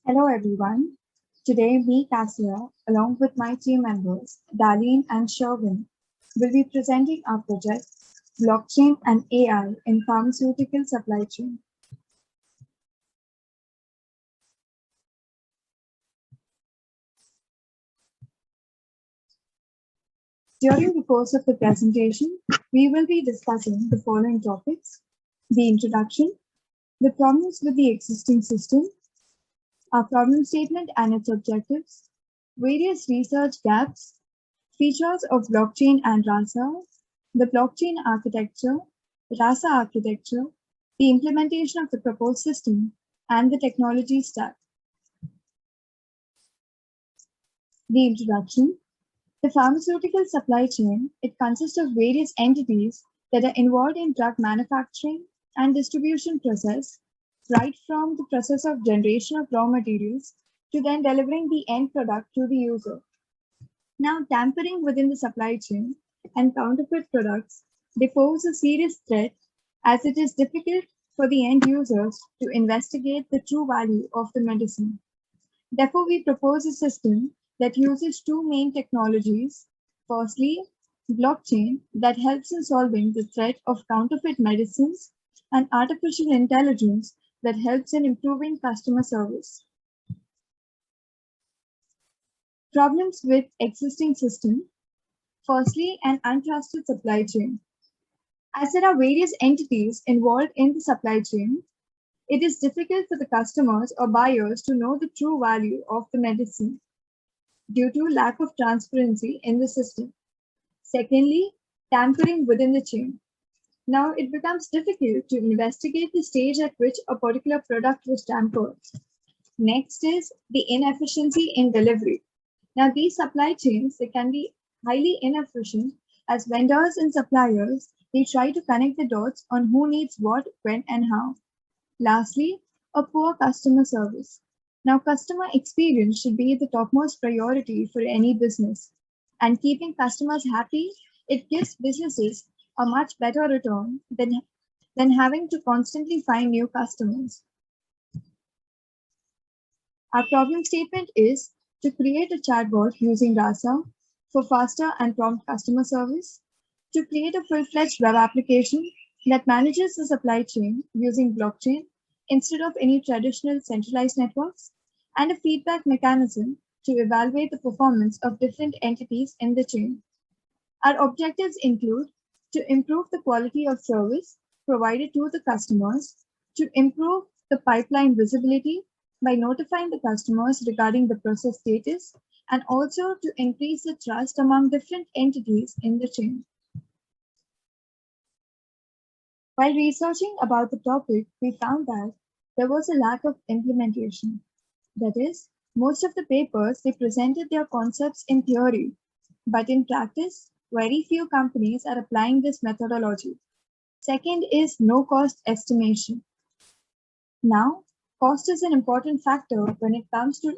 Hello everyone. Today, me, Cassia, along with my team members, Darlene and Sherwin, will be presenting our project, Blockchain and AI in Pharmaceutical Supply Chain. During the course of the presentation, we will be discussing the following topics: the introduction, the problems with the existing system, our problem statement and its objectives, various research gaps, features of blockchain and RASA, the blockchain architecture, RASA architecture, the implementation of the proposed system, and the technology stack. The introduction. The pharmaceutical supply chain, it consists of various entities that are involved in drug manufacturing and distribution process, right from the process of generation of raw materials to then delivering the end product to the user. Now, tampering within the supply chain and counterfeit products, they pose a serious threat as it is difficult for the end users to investigate the true value of the medicine. Therefore, we propose a system that uses two main technologies. Firstly, blockchain that helps in solving the threat of counterfeit medicines, and artificial intelligence that helps in improving customer service. Problems with existing system. Firstly, an untrusted supply chain. As there are various entities involved in the supply chain, it is difficult for the customers or buyers to know the true value of the medicine due to lack of transparency in the system. Secondly, tampering within the chain. Now it becomes difficult to investigate the stage at which a particular product was tampered. Next is the inefficiency in delivery. Now these supply chains, they can be highly inefficient as vendors and suppliers, they try to connect the dots on who needs what, when and how. Lastly, a poor customer service. Now, customer experience should be the topmost priority for any business. And keeping customers happy, it gives businesses a much better return than having to constantly find new customers. Our problem statement is to create a chatbot using RASA for faster and prompt customer service, to create a full-fledged web application that manages the supply chain using blockchain instead of any traditional centralized networks, and a feedback mechanism to evaluate the performance of different entities in the chain. Our objectives include to improve the quality of service provided to the customers, to improve the pipeline visibility by notifying the customers regarding the process status, and also to increase the trust among different entities in the chain. While researching about the topic, we found that there was a lack of implementation. That is, most of the papers they presented their concepts in theory, but in practice, very few companies are applying this methodology. Second is no cost estimation. Now, cost is an important factor when it comes to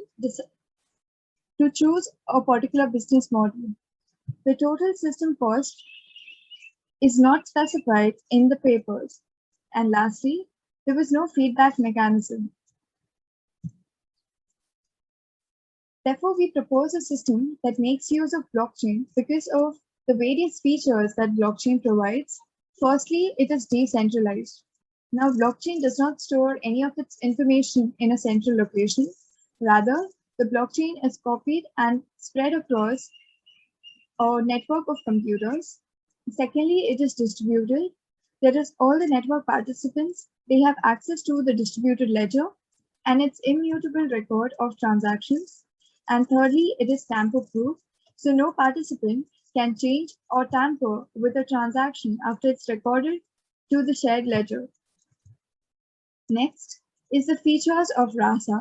choose a particular business model. The total system cost is not specified in the papers. And lastly, there was no feedback mechanism. Therefore, we propose a system that makes use of blockchain because of the various features that blockchain provides. Firstly, it is decentralized. Now, blockchain does not store any of its information in a central location. Rather, the blockchain is copied and spread across a network of computers. Secondly, it is distributed. That is, all the network participants, they have access to the distributed ledger and its immutable record of transactions. And thirdly, it is tamper-proof, so no participant can change or tamper with a transaction after it's recorded to the shared ledger. Next is the features of RASA.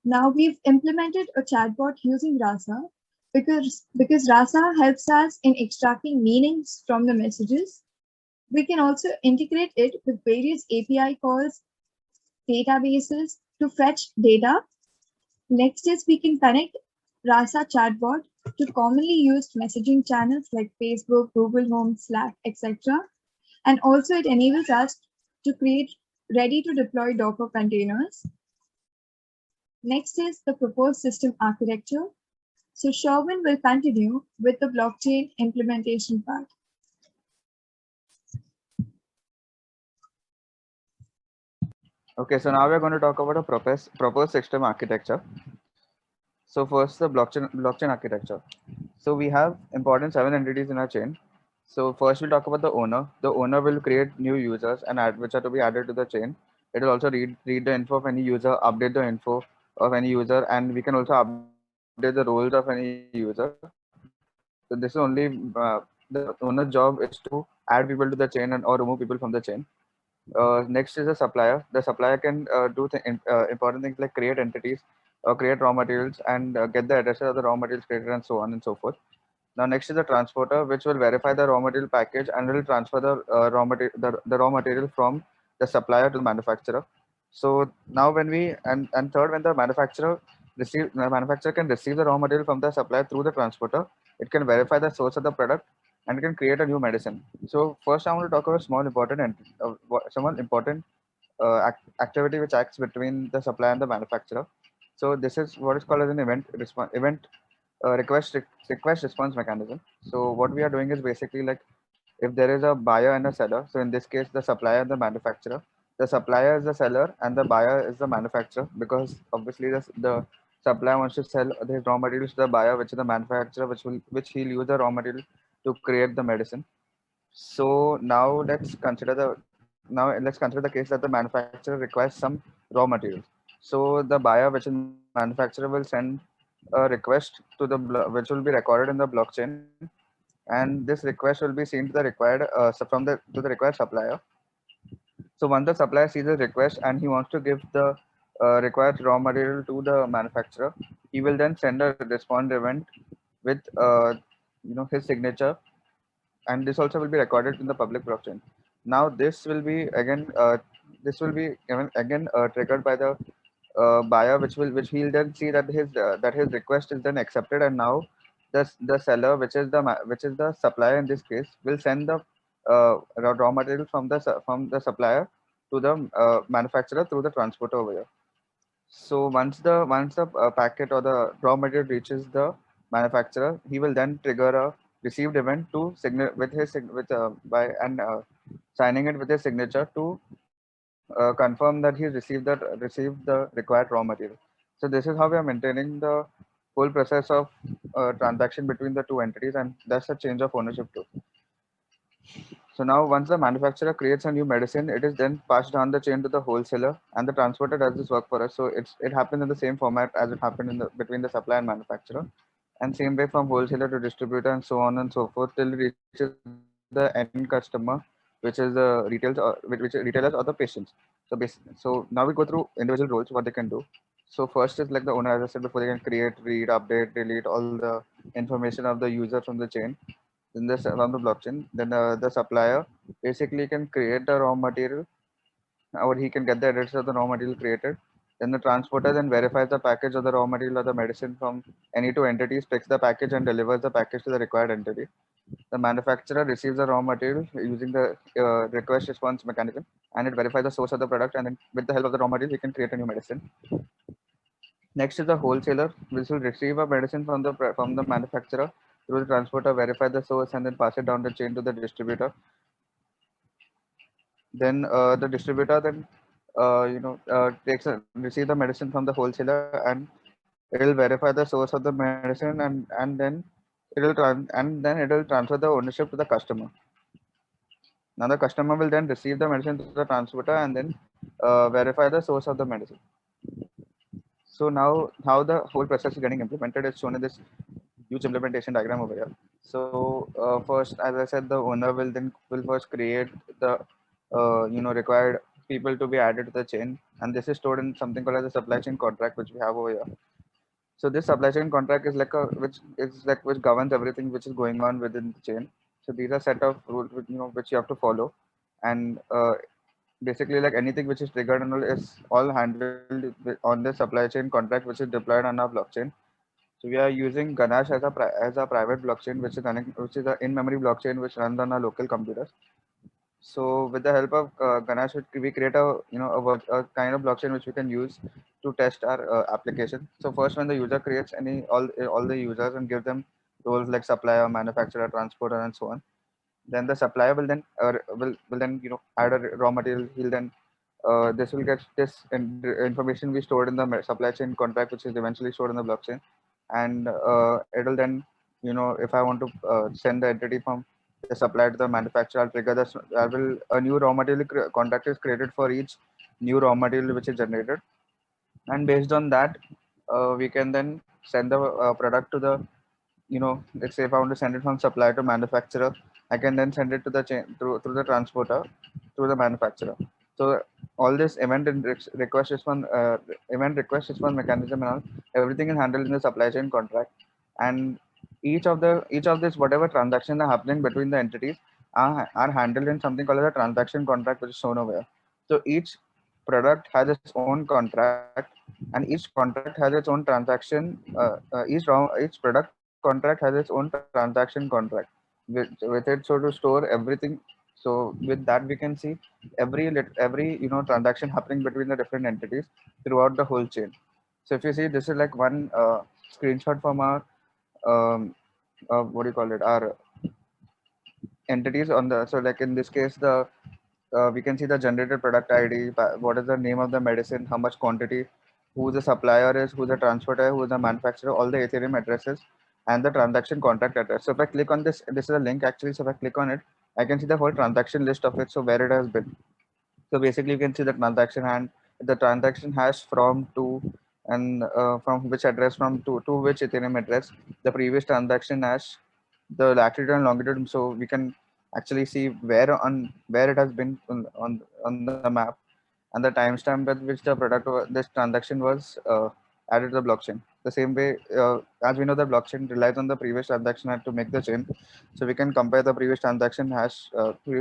Now we've implemented a chatbot using RASA because RASA helps us in extracting meanings from the messages. We can also integrate it with various API calls, databases to fetch data. Next is we can connect RASA chatbot to commonly used messaging channels like Facebook, Google Home, Slack, etc. And also it enables us to create ready to deploy Docker containers. Next is the proposed system architecture. So Sherwin will continue with the blockchain implementation part. Okay, so now we're going to talk about a proposed system architecture. So first, the blockchain architecture. So we have important 7 entities in our chain. So first, we'll talk about the owner. The owner will create new users and add which are to be added to the chain. It will also read the info of any user, update the info of any user, and we can also update the roles of any user. So this is only the owner's job is to add people to the chain and or remove people from the chain. Next is the supplier. The supplier can do important things like create entities or create raw materials and get the addresses of the raw materials created and so on and so forth. Now next is the transporter, which will verify the raw material package and will transfer the raw material from the supplier to the manufacturer. So now when we and third, when the manufacturer can receive the raw material from the supplier through the transporter, it can verify the source of the product and it can create a new medicine. So first I want to talk about small important activity which acts between the supplier and the manufacturer. So this is what is called as an event request response mechanism. So what we are doing is basically like if there is a buyer and a seller. So in this case, the supplier and the manufacturer. The supplier is the seller and the buyer is the manufacturer because obviously the supplier wants to sell his raw materials to the buyer, which is the manufacturer, which he'll use the raw material to create the medicine. So now let's consider the case that the manufacturer requires some raw materials. So the buyer, which is manufacturer, will send a request to which will be recorded in the blockchain, and this request will be seen to the required to the required supplier. So once the supplier sees the request and he wants to give the required raw material to the manufacturer, he will then send a respond event with his signature, and this also will be recorded in the public blockchain. Now this will be again triggered by the buyer, which he'll then see that his request is then accepted, and now the seller, which is the supplier in this case, will send the raw material from the supplier to the manufacturer through the transporter over here. So once the packet or the raw material reaches the manufacturer, he will then trigger a received event to signal with his sig- with by and signing it with his signature to confirm that he received the required raw material. So this is how we are maintaining the whole process of transaction between the two entities, and that's a change of ownership too. So now once the manufacturer creates a new medicine, it is then passed down the chain to the wholesaler, and the transporter does this work for us. So it happens in the same format as it happened between the supplier and manufacturer, and same way from wholesaler to distributor and so on and so forth till it reaches the end customer, which is the retailers or the patients. So now we go through individual roles, what they can do. So first is like the owner, as I said before, they can create, read, update, delete all the information of the user from the chain in this on the blockchain. Then the supplier basically can create the raw material, or he can get the address of the raw material created. Then the transporter then verifies the package of the raw material or the medicine from any two entities, picks the package and delivers the package to the required entity. The manufacturer receives the raw material using the request response mechanism, and it verifies the source of the product, and then with the help of the raw material, he can create a new medicine. Next is the wholesaler, which will receive a medicine from the manufacturer through the transporter, verify the source, and then pass it down the chain to the distributor. Then the distributor then receive the medicine from the wholesaler, and it will verify the source of the medicine, and then it will transfer the ownership to the customer. Now the customer will then receive the medicine through the transporter and then verify the source of the medicine. So now how the whole process is getting implemented is shown in this huge implementation diagram over here. So first, as I said, the owner will first create the required people to be added to the chain, and this is stored in something called as a supply chain contract, which we have over here. So this supply chain contract is which governs everything which is going on within the chain. So these are set of rules which you have to follow, and basically like anything which is triggered and all is all handled on the supply chain contract which is deployed on our blockchain. So we are using Ganache as a private blockchain which is an in-memory blockchain which runs on our local computers. So with the help of Ganesh, we create a a kind of blockchain which we can use to test our application. So first, when the user creates all the users and give them roles like supplier, manufacturer, transporter, and so on, then the supplier will then add a raw material. He'll then this will get information be stored in the supply chain contract, which is eventually stored in the blockchain, and it'll then if I want to send the entity from the supplier to the manufacturer, I'll trigger this. I will a new raw material contract is created for each new raw material which is generated, and based on that, we can then send the product to the let's say if I want to send it from supplier to manufacturer, I can then send it to the chain through the transporter to the manufacturer. So all this event request response mechanism and all, everything is handled in the supply chain contract, and each of this whatever transactions are happening between the entities are handled in something called as a transaction contract, which is shown over here. So each product has its own contract, and each contract has its own transaction. Each product contract has its own transaction contract with it, so to store everything. So with that we can see every transaction happening between the different entities throughout the whole chain. So if you see, this is like one screenshot from our um, what do you call it, our entities on the, so like in this case the we can see the generated product ID, what is the name of the medicine, how much quantity, who the supplier is, who the transporter, who the manufacturer, all the Ethereum addresses, and the transaction contract address. So if I click on this is a link actually. So if I click on it, I can see the whole transaction list of it. So where it has been. So basically, you can see the transaction and the transaction hash from to, and from which address, from to which Ethereum address, the previous transaction hash, the latitude and longitude. So we can actually see where it has been on the map, and the timestamp at which the this transaction was added to the blockchain. The same way, as we know, the blockchain relies on the previous transaction hash to make the chain. So we can compare the previous transaction hash with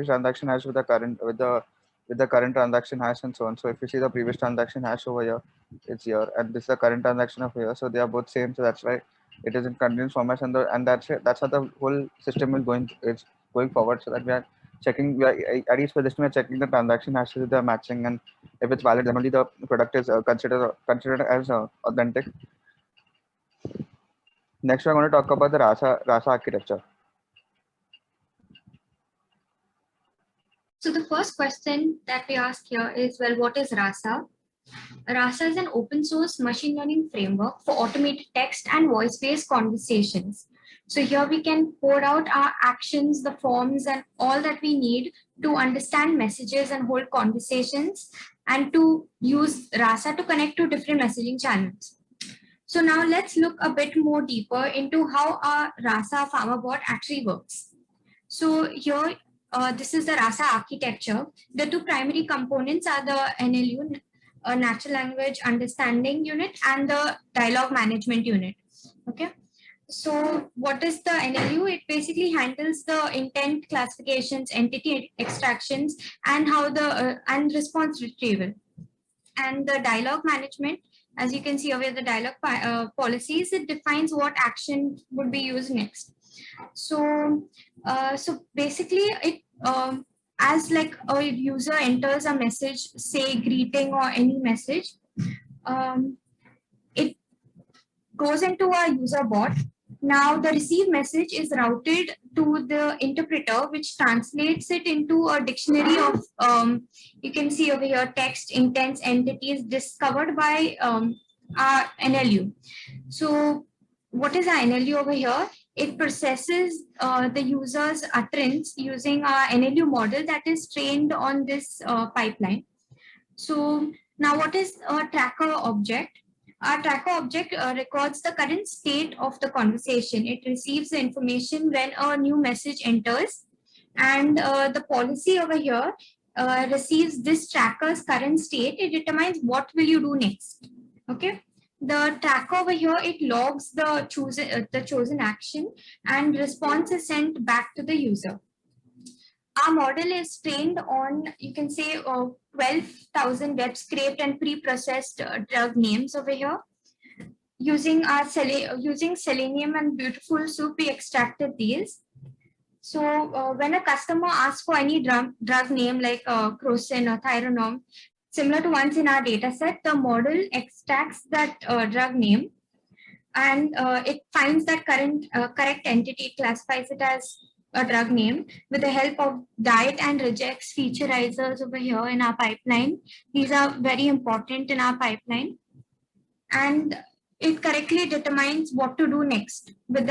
the current transaction hash and so on. So if you see the previous transaction hash over here, it's here, and this is the current transaction over here. So they are both same. So that's why it is in continuous format, and that's it. That's how the whole system is going. It's going forward. So that we are checking. We are, at each position, we are checking the transaction hashes, they are matching, and if it's valid, then only the product is considered as authentic. Next, we're going to talk about the Rasa architecture. So the first question that we ask here is, well, what is Rasa? Rasa is an open source machine learning framework for automated text and voice-based conversations. So here we can pour out our actions, the forms, and all that we need to understand messages and hold conversations, and to use Rasa to connect to different messaging channels. So now let's look a bit more deeper into how our Rasa farmer bot actually works. So here, this is the Rasa architecture. The two primary components are the NLU, Natural Language Understanding Unit, and the Dialogue Management Unit. Okay. So what is the NLU? It basically handles the intent classifications, entity extractions, and how the and response retrieval. And the dialogue management, as you can see over the dialogue policies, it defines what action would be used next. So so basically it as like a user enters a message, say greeting or any message, it goes into a user bot. Now the received message is routed to the interpreter, which translates it into a dictionary of, you can see over here, text, intents, entities discovered by our NLU. So what is our NLU over here? It processes the user's utterance using our NLU model that is trained on this pipeline. So now what is a tracker object? Our tracker object records the current state of the conversation. It receives the information when a new message enters, and the policy over here receives this tracker's current state. It determines what will you do next. Okay. The tracker over here, it logs the chosen action, and response is sent back to the user. Our model is trained on, you can say, 12,000 web scraped and pre-processed drug names over here. Using our using Selenium and Beautiful Soup, we extracted these. So when a customer asks for any drug name like Crocin or Thyronorm, similar to ones in our data set, the model extracts that drug name, and it finds that correct entity, classifies it as a drug name with the help of diet and regex featureizers over here in our pipeline. These are very important in our pipeline, and it correctly determines what to do next with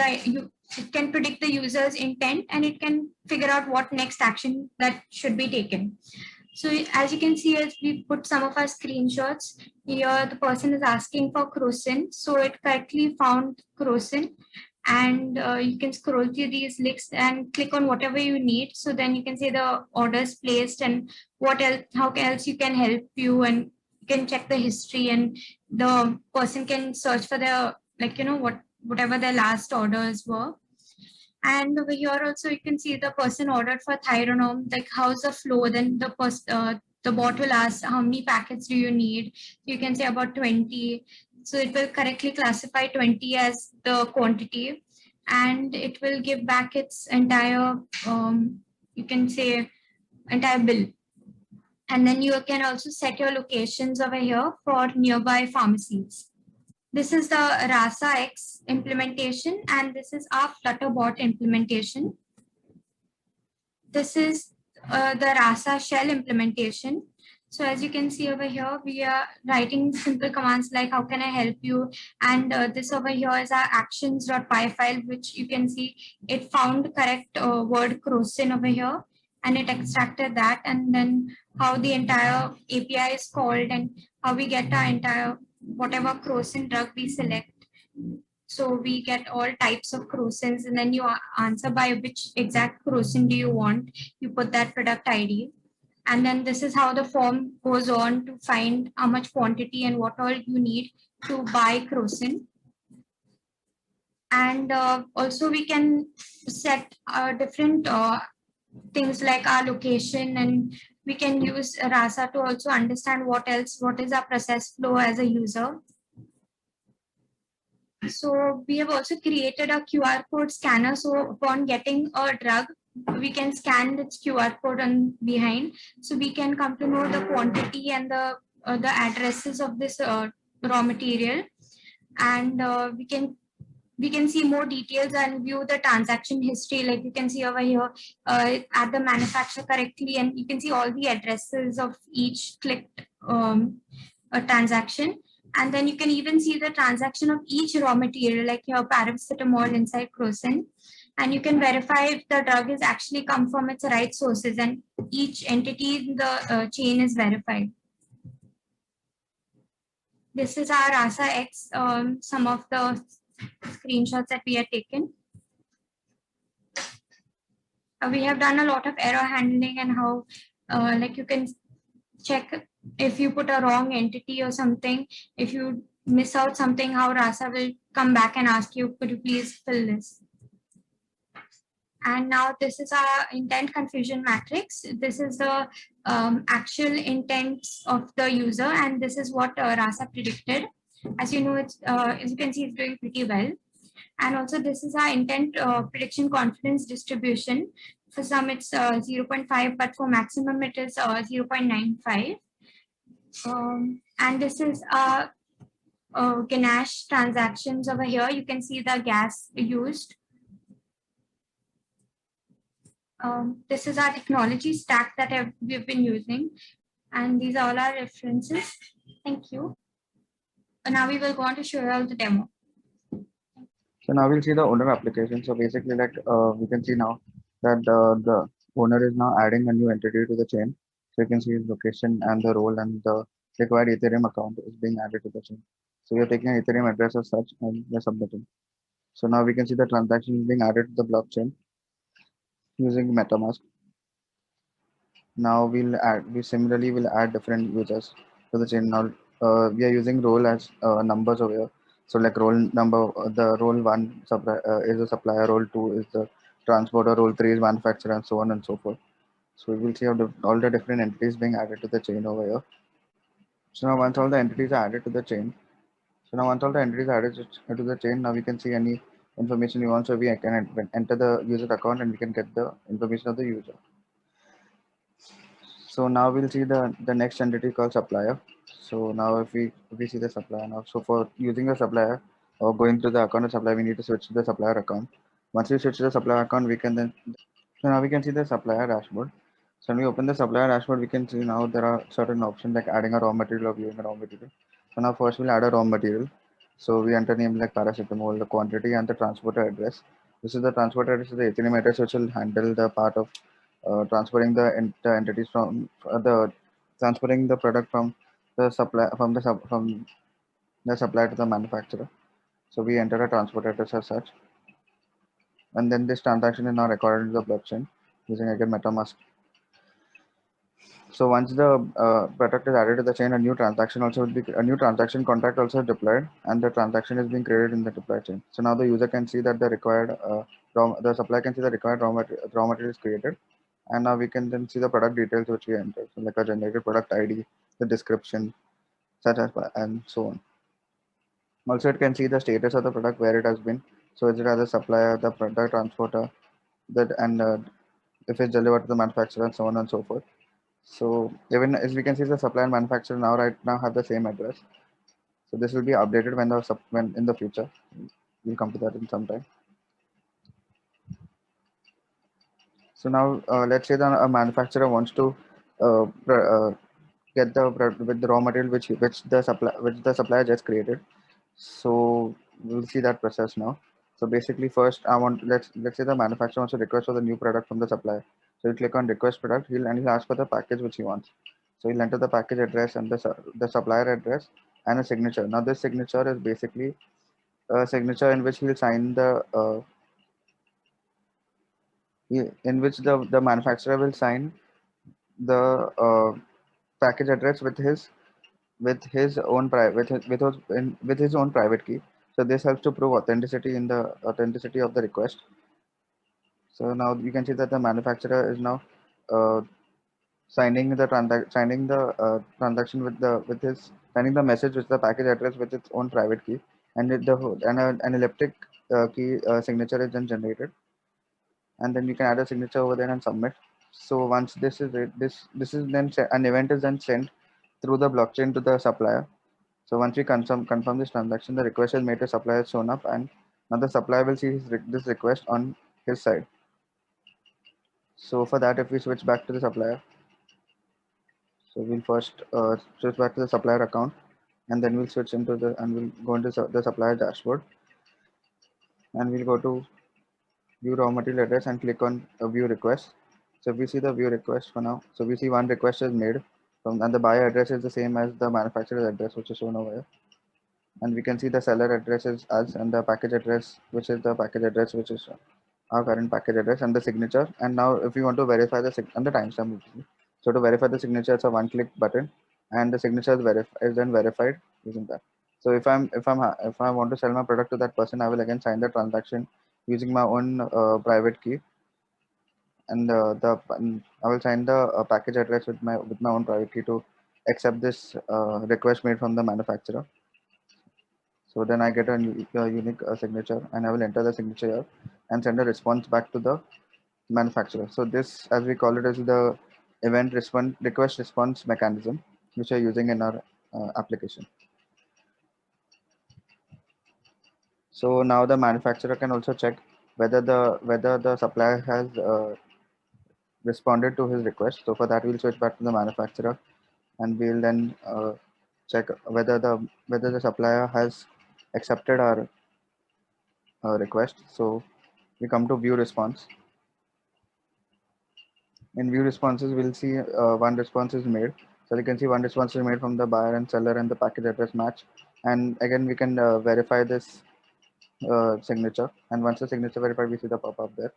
it can predict the user's intent, and it can figure out what next action that should be taken. So as you can see, as we put some of our screenshots here, the person is asking for Crocin. So it correctly found Crocin, and you can scroll through these links and click on whatever you need. So then you can see the orders placed and what else, how else you can help you, and you can check the history, and the person can search for the, like, whatever their last orders were. And over here also you can see the person ordered for Thyronorm, like how's the flow. Then the bot will ask how many packets do you need. You can say about 20. So it will correctly classify 20 as the quantity, and it will give back its entire, you can say, entire bill. And then you can also set your locations over here for nearby pharmacies. This is the Rasa X implementation, and this is our Flutterbot implementation. This is the Rasa shell implementation. So as you can see over here, we are writing simple commands like how can I help you, and this over here is our actions.py file, which you can see it found correct word Crocin over here, and it extracted that, and then how the entire API is called, and how we get our entire whatever Crocin drug we select. So we get all types of Crocins, and then you answer by which exact Crocin do you want. You put that product ID. And then this is how the form goes on to find how much quantity and what all you need to buy Crocin. And also we can set different things like our location, and we can use Rasa to also understand what is our process flow as a user. So we have also created a QR code scanner. So upon getting a drug, we can scan its QR code on behind. So we can come to know the quantity and the addresses of this raw material, and we can see more details and view the transaction history. Like you can see over here, at the manufacturer correctly, and you can see all the addresses of each clicked a transaction. And then you can even see the transaction of each raw material, like your paracetamol inside Crocin. And you can verify if the drug is actually come from its right sources, and each entity in the chain is verified. This is our Rasa X, some of the screenshots that we have taken. We have done a lot of error handling, and how like you can check if you put a wrong entity or something, if you miss out something, how Rasa will come back and ask you, could you please fill this? And now this is our intent confusion matrix. This is the actual intents of the user, and this is what Rasa predicted. As you know, it's as you can see, it's doing pretty well. And also this is our intent prediction confidence distribution. For some it's 0.5, but for maximum it is 0.95. And this is Ganesh transactions over here. You can see the gas used. This is our technology stack that we've been using, and these are all our references. Thank you. Now we will go on to show you all the demo. So now we'll see the owner application. So basically, like we can see now that the owner is now adding a new entity to the chain. So you can see his location and the role, and the required Ethereum account is being added to the chain. So we are taking an Ethereum address as such, and we're submitting. So now we can see the transaction is being added to the blockchain using MetaMask. Now we similarly will add different users to the chain. Now we are using role as numbers over here. So like role number, the role 1 is a supplier, role 2 is the transporter, role 3 is manufacturer, and so on and so forth. So we will see all the different entities being added to the chain over here. So now once all the entities are added to the chain, now we can see any information we want. So we can enter the user account and we can get the information of the user. So now we'll see the next entity called supplier. So now if we see the supplier now, so for using the supplier or going to the account of supplier, we need to switch to the supplier account. Once we switch to the supplier account, we can then, so now we can see the supplier dashboard. So when we open the supplier dashboard, we can see now there are certain options like adding a raw material or viewing a raw material. So now first we'll add a raw material. So we enter name like paracetamol, the quantity and the transporter address. This is the transporter address, is the Ethereum address, which will handle the part of transferring the entities from the transferring the product from the supply from the supplier to the manufacturer. So we enter a transport address as such, and then this transaction is now recorded into the blockchain using again MetaMask. So once the product is added to the chain, a new transaction also would be a new transaction contract also deployed, and the transaction is being created in the deployed chain. So now the user can see that the required the supplier can see the required raw material is created, and now we can then see the product details which we enter, so like a generated product ID, the description, such as and so on. Also, it can see the status of the product, where it has been. So is it as a supplier, the product transporter, that and if it's delivered to the manufacturer, and so on and so forth. So even as we can see, the supplier and manufacturer now right now have the same address. So this will be updated when in the future. We'll come to that in some time. So now let's say that a manufacturer wants to get with the raw material which the supplier just created. So we'll see that process now. So basically, first I want let's say the manufacturer wants to request for the new product from the supplier. So you click on request product. He'll ask for the package which he wants. So he'll enter the package address and the supplier address and a signature. Now this signature is basically a signature in which he'll sign in which the manufacturer will sign the package address with his own private with his own private key. So this helps to prove authenticity of the request. So now you can see that the manufacturer is now uh, transaction signing the message with the package address with its own private key, and an elliptic key signature is then generated, and then you can add a signature over there and submit. So once this is it, this is then an event is then sent through the blockchain to the supplier. So once we confirm this transaction, the request is made to supplier is shown up, and now the supplier will see this request on his side. So for that, if we switch back to the supplier, so we'll first switch back to the supplier account, and then we'll switch into we'll go into the supplier dashboard, and we'll go to view raw material address and click on view request. So we see the view request for now. So we see one request is made and the buyer address is the same as the manufacturer's address, which is shown over here. And we can see the seller address is us, and the package address, which is the package address, which is our current package address, and the signature. And now if we want to verify and the timestamp, so to verify the signature, it's a one-click button, and the signature is then verified using that. So if I want to sell my product to that person, I will again sign the transaction using my own private key, and I will sign the package address with my own private key to accept this request made from the manufacturer. So then I get a unique signature, and I will enter the signature here and send a response back to the manufacturer. So this, as we call it, is the request response mechanism, which we are using in our application. So now the manufacturer can also check whether the supplier has responded to his request. So for that, we'll switch back to the manufacturer, and we'll then check whether the supplier has accepted our request. So we come to view response. In view responses, we'll see one response is made. So you can see one response is made from the buyer and seller, and the package address match. And again, we can verify this signature. And once the signature verified, we see the pop-up there.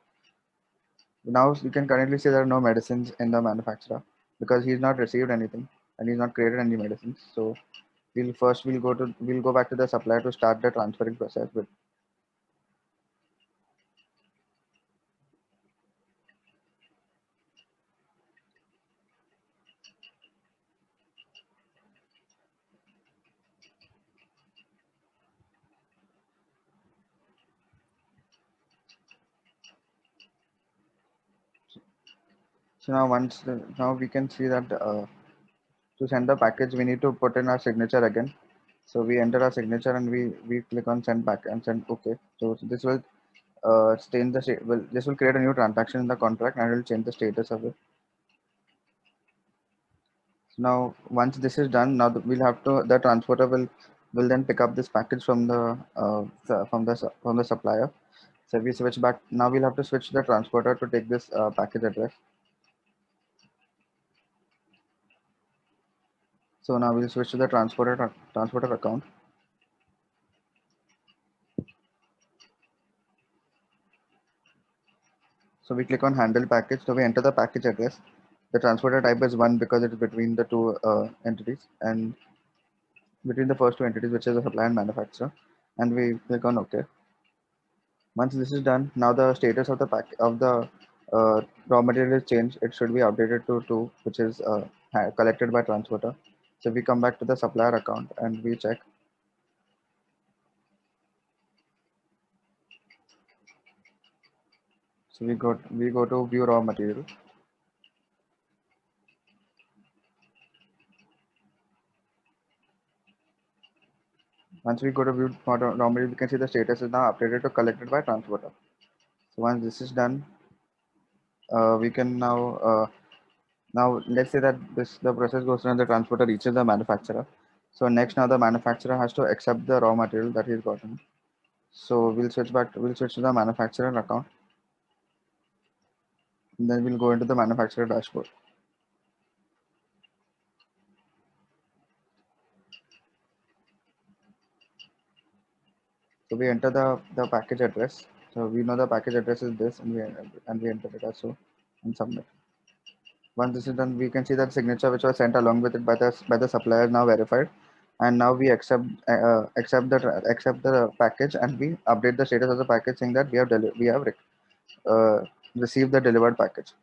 Now you can currently see there are no medicines in the manufacturer because he's not received anything and he's not created any medicines. So we'll go back to the supplier to start the transferring process with. So now now we can see that to send the package, we need to put in our signature again. So we enter our signature and we click on send back and send OK. So this will change the this will create a new transaction in the contract and it will change the status of it. So now once this is done, now we'll have to the transporter will then pick up this package from from the supplier. So we switch back. Now we'll have to switch the transporter to take this package address. So now we'll switch to the transporter account. So we click on handle package. So we enter the package address. The transporter type is 1 because it's between the two entities and between the first two entities, which is the supplier and manufacturer. And we click on OK. Once this is done, now the status of the raw material is changed. It should be updated to 2, which is collected by transporter. So we come back to the supplier account and we check. So we go to view raw material. Once we go to view raw material, we can see the status is now updated to collected by transporter. So once this is done, we can now let's say that the process goes through and the transporter reaches the manufacturer. So next, now the manufacturer has to accept the raw material that he's gotten. So we'll switch to the manufacturer account. And then we'll go into the manufacturer dashboard. So we enter the package address. So we know the package address is this, and we enter it as so and submit. Once this is done, we can see that signature which was sent along with it by the supplier is now verified, and now we accept the package and we update the status of the package saying that we have uh, received the delivered package.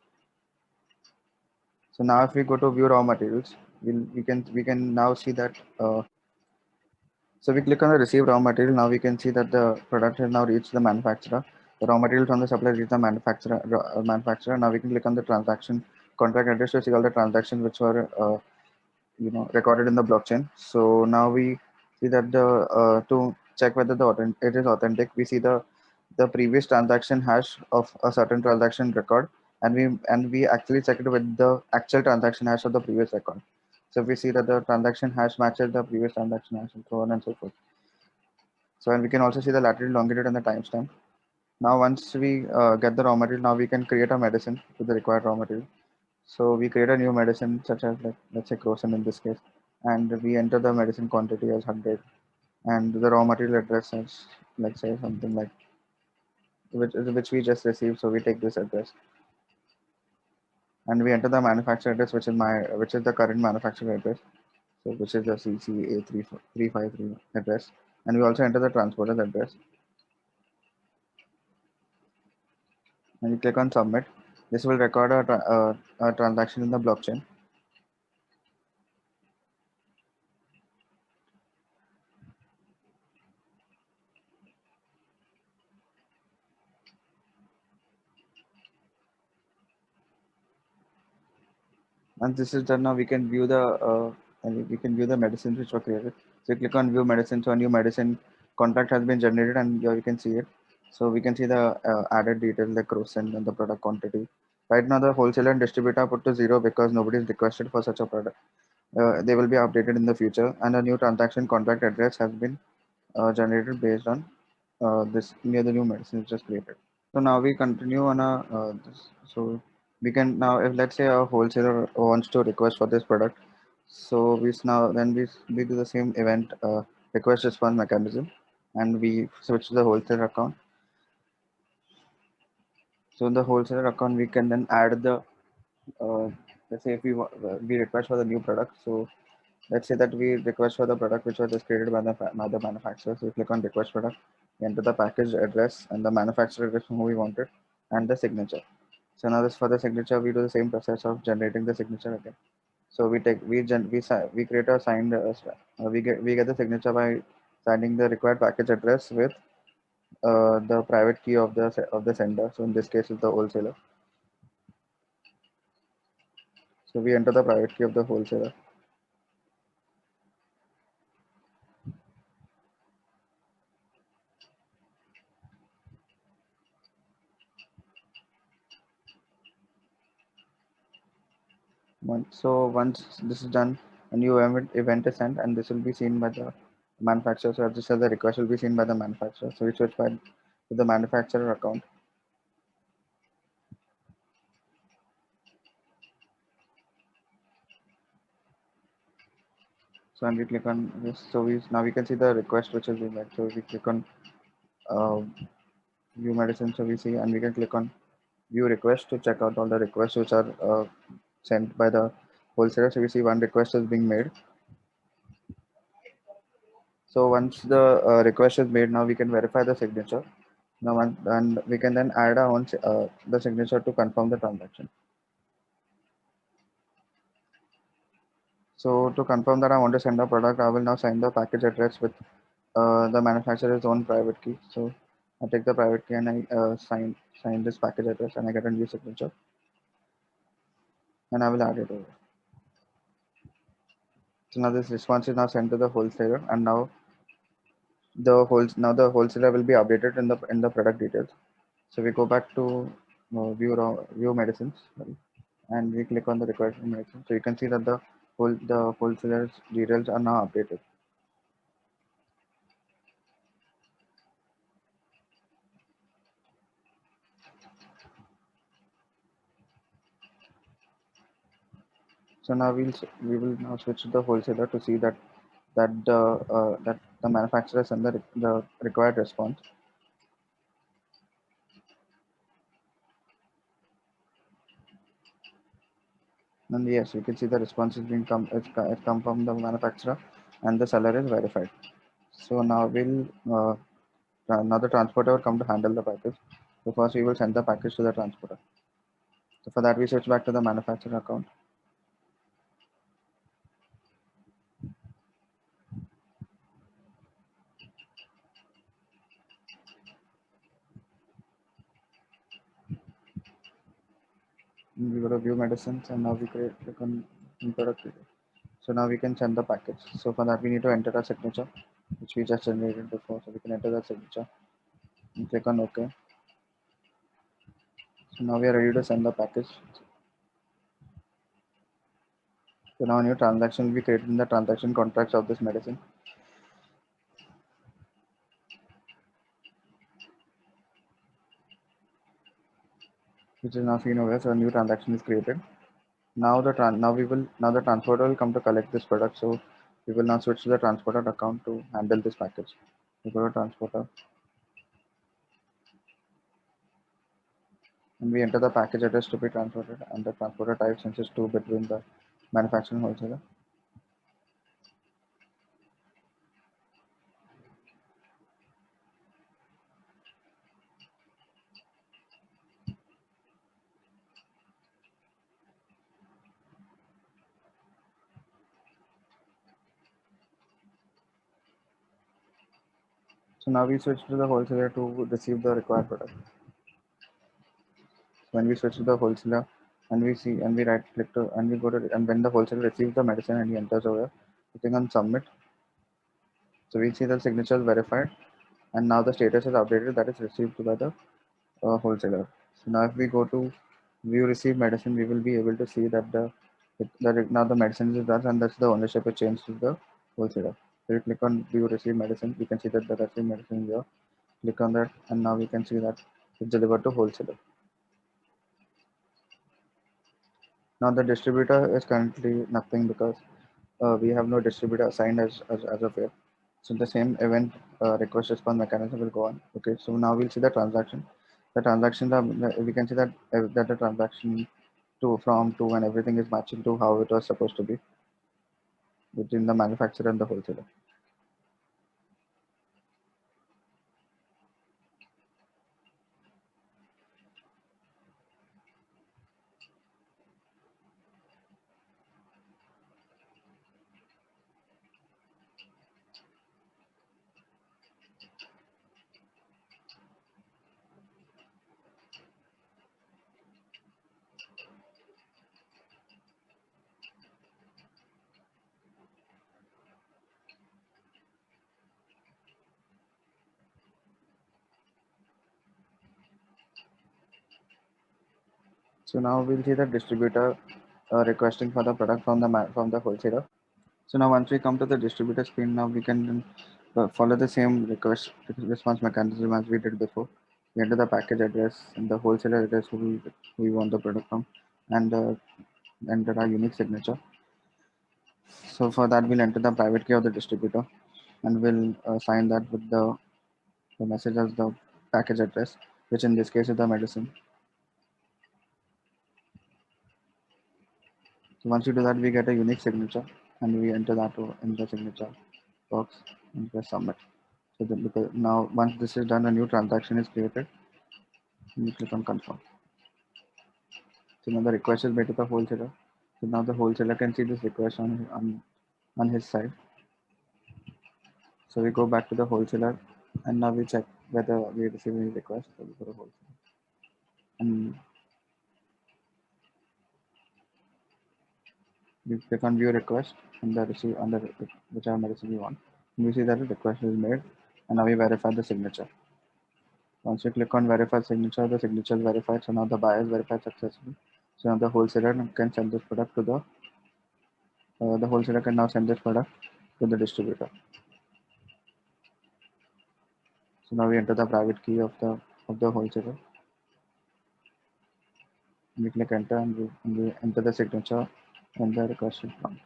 So now if we go to view raw materials, we can now see that. So we click on the receive raw material. Now we can see that the product has now reached the manufacturer. The raw material from the supplier reached the manufacturer. Now we can click on the transaction contract address to see all the transactions which were recorded in the blockchain. So now we see that the to check whether it is authentic, we see the previous transaction hash of a certain transaction record, and we actually check it with the actual transaction hash of the previous record. So if we see that the transaction hash matches the previous transaction hash and so on and so forth. So and we can also see the latitude, longitude, and the timestamp. Now once we get the raw material, now we can create a medicine with the required raw material. So we create a new medicine such as like let's say Crocin in this case, and we enter the medicine quantity as 100 and the raw material address as let's say something like which we just received. So we take this address and we enter the manufacturer address which is the current manufacturer address. So which is the CCA353 address, and we also enter the transporter's address and we click on submit. This will record a transaction in the blockchain. Once this is done, now we can view the medicines which were created. So you click on view medicine. So a new medicine contract has been generated, and here you can see it. So we can see the added details like Crocin and the product quantity. Right now, the wholesaler and distributor are put to 0 because nobody is requested for such a product. They will be updated in the future, and a new transaction contract address has been generated based on this near the new medicine which was created. So now we continue on so we can now if let's say a wholesaler wants to request for this product, so we do the same event request response mechanism, and we switch to the wholesaler account. So in the wholesaler account, we can then add the uh, let's say if we request for the new product. So let's say that we request for the product which was just created by the manufacturer. So we click on request product, we enter the package address and the manufacturer address from who we wanted, and the signature. So now this for the signature, we do the same process of generating the signature again. So we create a signed we get the signature by signing the required package address with the private key of the sender. So in this case, it's the wholesaler. So we enter the private key of the wholesaler. Once this is done, a new event is sent, and this will be seen by the manufacturer. So just as the request will be seen by the manufacturer. So we switch by to the manufacturer account. So and we click on this. So now we can see the request which is being made. So we click on uh, view medicine. So we see, and we can click on view request to check out all the requests which are sent by the wholesaler. So we see one request is being made. So once the request is made, now we can verify the signature. Now and we can then add our own the signature to confirm the transaction. So to confirm that I want to send a product, I will now sign the package address with the manufacturer's own private key. So I take the private key and I sign this package address, and I get a new signature, and I will add it over. So now this response is now sent to the wholesaler, and now the wholesaler will be updated in the product details. So we go back to view medicines, sorry, and we click on the required medicine. So you can see that the wholesaler's details are now updated. So now we will now switch to the wholesaler to see that the manufacturer send the required response. And yes, you can see the response is it's come from the manufacturer, and the seller is verified. So now the transporter will come to handle the package. So first we will send the package to the transporter. So for that we switch back to the manufacturer account. And we go to view medicines, and now we click on product details. So now we can send the package. So for that we need to enter a signature, which we just generated before. So we can enter that signature and click on OK. So now we are ready to send the package. So now a new transaction will be created in the transaction contracts of this medicine. Which is now seen over here. So a new transaction is created. Now the transporter will come to collect this product. So we will now switch to the transporter account to handle this package. We go to transporter, and we enter the package address to be transported, and the transporter type, since it's two between the manufacturer and wholesaler. So now we switch to the wholesaler to receive the required product. When we switch to the wholesaler, and we see, and we right click to, and we go to, and when the wholesaler receives the medicine and he enters over, clicking on submit. So we see the signature is verified, and now the status is updated that is received by the wholesaler. So now if we go to view receive medicine, we will be able to see that now the medicine is done, and that's the ownership is changed to the wholesaler. So you click on view receive medicine, we can see that the received medicine is here. Click on that, and now we can see that it's delivered to wholesaler. Now the distributor is currently nothing, because we have no distributor assigned as of yet. So the same event request response mechanism will go on. Okay, so now we'll see the transaction. The transactions are, we can see that the transaction to and everything is matching to how it was supposed to be between the manufacturer and the wholesaler. So now we'll see the distributor requesting for the product from the wholesaler. So now once we come to the distributor screen, now we can follow the same request response mechanism as we did before. We enter the package address and the wholesaler address who we want the product from, and enter our unique signature. So for that, we'll enter the private key of the distributor, and we'll sign that with the message as the package address, which in this case is the medicine. So once you do that, we get a unique signature, and we enter that in the signature box and press submit. So then because now once this is done, a new transaction is created. And you click on confirm. So now the request is made to the wholesaler. So now the wholesaler can see this request on his side. So we go back to the wholesaler, and now we check whether we receive any request for the wholesaler. And we click on view request and the receive on the whichever medicine we want. And we see that the request is made, and now we verify the signature. Once you click on verify signature, the signature is verified. So now the buyer is verified successfully. So now the wholesaler can send this product to the wholesaler can now send this product to the distributor. So now we enter the private key of the wholesaler. We click enter, and we enter the signature and the request is done.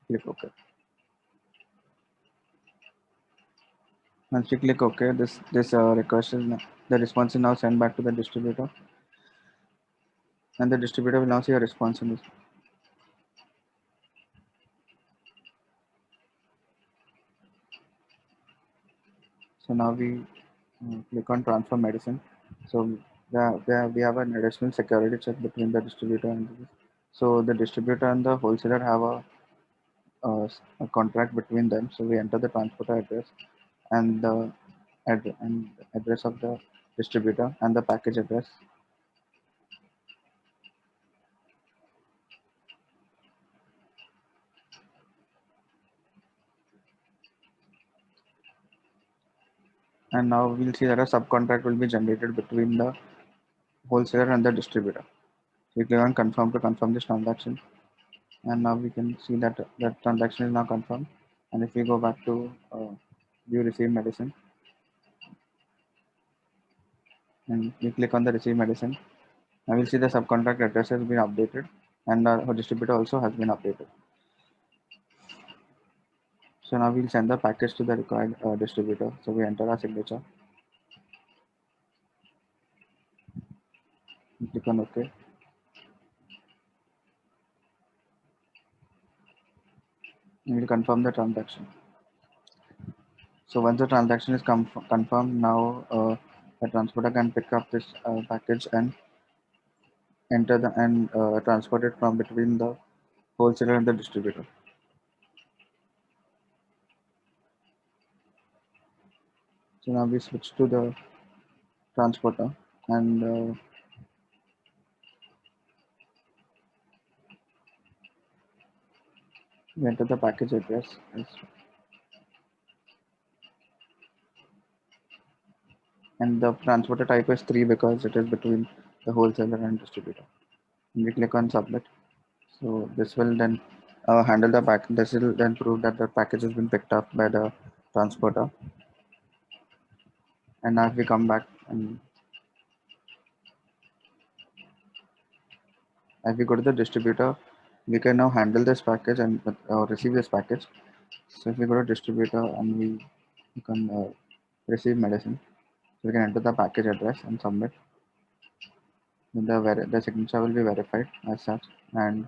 Click OK. Once you click OK, this request is the response is now sent back to the distributor, and the distributor will now see a response in this. So now we click on transfer medicine. So we have an additional security check between the distributor and this. So the distributor and the wholesaler have a contract between them. So we enter the transporter address and the address of the distributor and the package address. And now we'll see that a subcontract will be generated between the wholesaler and the distributor. So we click on confirm to confirm this transaction. And now we can see that that transaction is now confirmed. And if we go back to view receive medicine, and we click on the receive medicine, I will see the subcontract address has been updated, and our distributor also has been updated. So now we'll send the package to the required distributor. So we enter our signature, we click on OK. And we'll confirm the transaction. So once the transaction is confirmed, now the transporter can pick up this package and enter and transport it from between the wholesaler and the distributor. So now we switch to the transporter, and we enter the package address. And the transporter type is 3 because it is between the wholesaler and distributor. And we click on submit. So this will then handle the pack. This will then prove that the package has been picked up by the transporter. And now if we come back and if we go to the distributor, we can now handle this package and receive this package. So if we go to distributor and we can receive medicine, so we can enter the package address and submit. Then the signature will be verified as such. And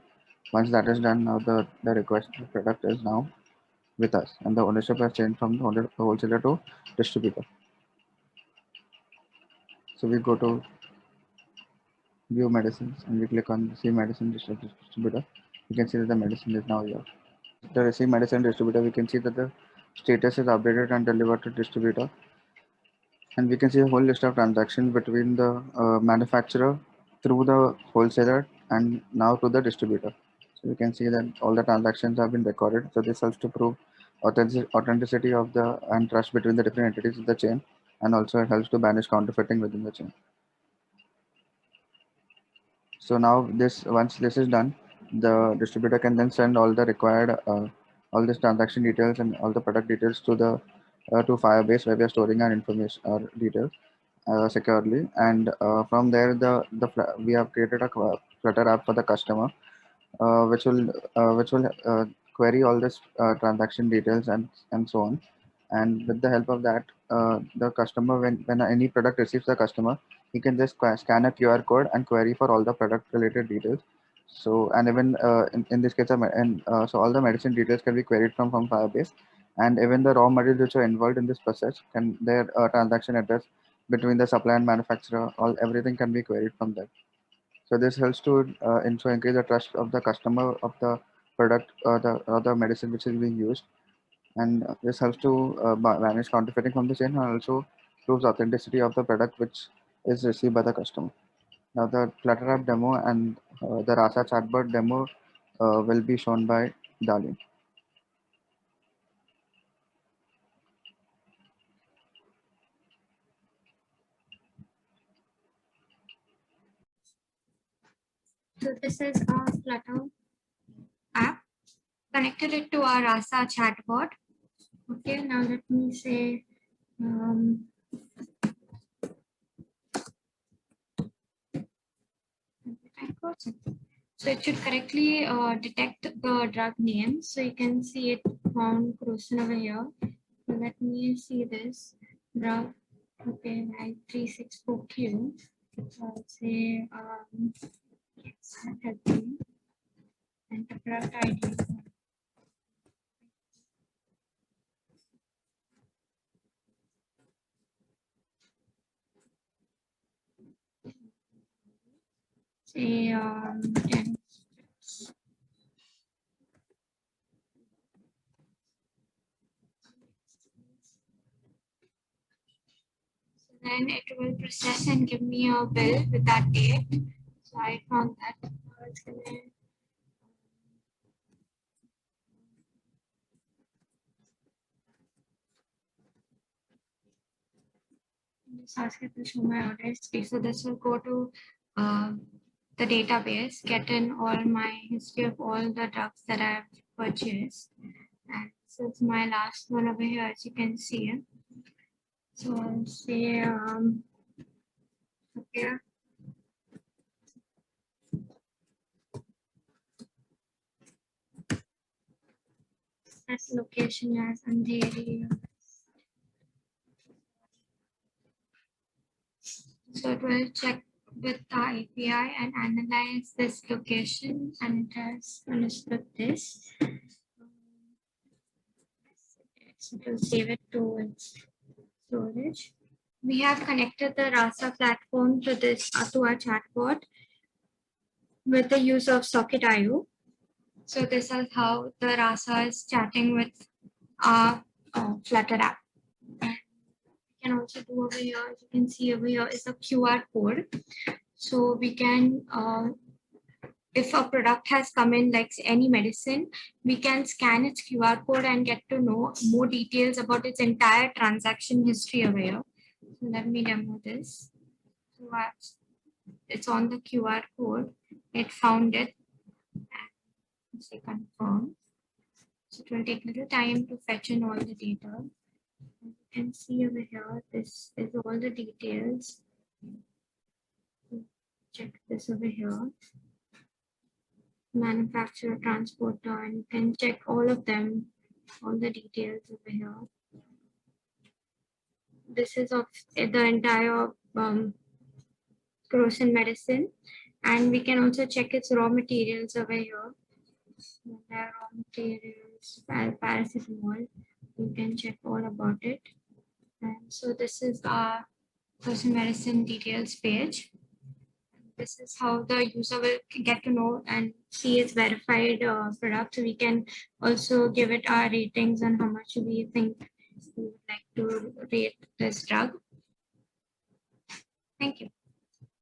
once that is done, now the requested product is now with us, and the ownership has changed from the wholesaler to distributor. So we go to view medicines and we click on see medicine distributor. You can see that the medicine is now here. The receive medicine distributor, we can see that the status is updated and delivered to distributor. And we can see a whole list of transactions between the manufacturer through the wholesaler and now to the distributor. So we can see that all the transactions have been recorded. So this helps to prove authenticity of the and trust between the different entities in the chain, and also it helps to banish counterfeiting within the chain. So now once this is done, the distributor can then send all the required all this transaction details and all the product details to the to Firebase, where we are storing our information or details securely. And from there, we have created a Flutter app for the customer, which will query all this transaction details and so on. And with the help of that, the customer, when any product receives the customer, he can just scan a QR code and query for all the product related details. So, and even in this case, so all the medicine details can be queried from Firebase, and even the raw materials which are involved in this process, can their transaction address between the supplier and manufacturer, all everything can be queried from there. So this helps to increase the trust of the customer of the product or the medicine which is being used, and this helps to manage counterfeiting from the chain, and also proves authenticity of the product which is received by the customer. Now the Flutter app demo and the Rasa chatbot demo will be shown by Darlene. So this is our Flutter app. Connected it to our Rasa chatbot. Okay, now let me say so it should correctly detect the drug name. So you can see it found Crocin over here. So let me see this drug. Okay, 9364Q. So I'll say and the product ID. Say 10. So then it will process and give me a bill with that date. So I found that. It's gonna just ask it to show my order history. So this will go to the database, get in all my history of all the drugs that I've purchased. And this is my last one over here, as you can see. So I'll say, okay. That's location as Andheri. So it will check with the API and analyze this location, and it has understood this. It will save it to its storage. We have connected the Rasa platform to this to our chatbot with the use of Socket.io. So this is how the Rasa is chatting with our Flutter app. And we can also do over here, as you can see over here is a QR code. So we can, if a product has come in, like any medicine, we can scan its QR code and get to know more details about its entire transaction history over here. So let me demo this. So it's on the QR code. It found it. And say confirm. So it will take a little time to fetch in all the data. You can see over here, this is all the details. Check this over here. Manufacturer, transporter, and you can check all of them, all the details over here. This is of the entire Crocin medicine, and we can also check its raw materials over here. Raw materials, paracetamol. You can check all about it. And so this is our Crocin medicine details page. This is how the user will get to know and see its verified product. So we can also give it our ratings on how much we think we would like to rate this drug. Thank you.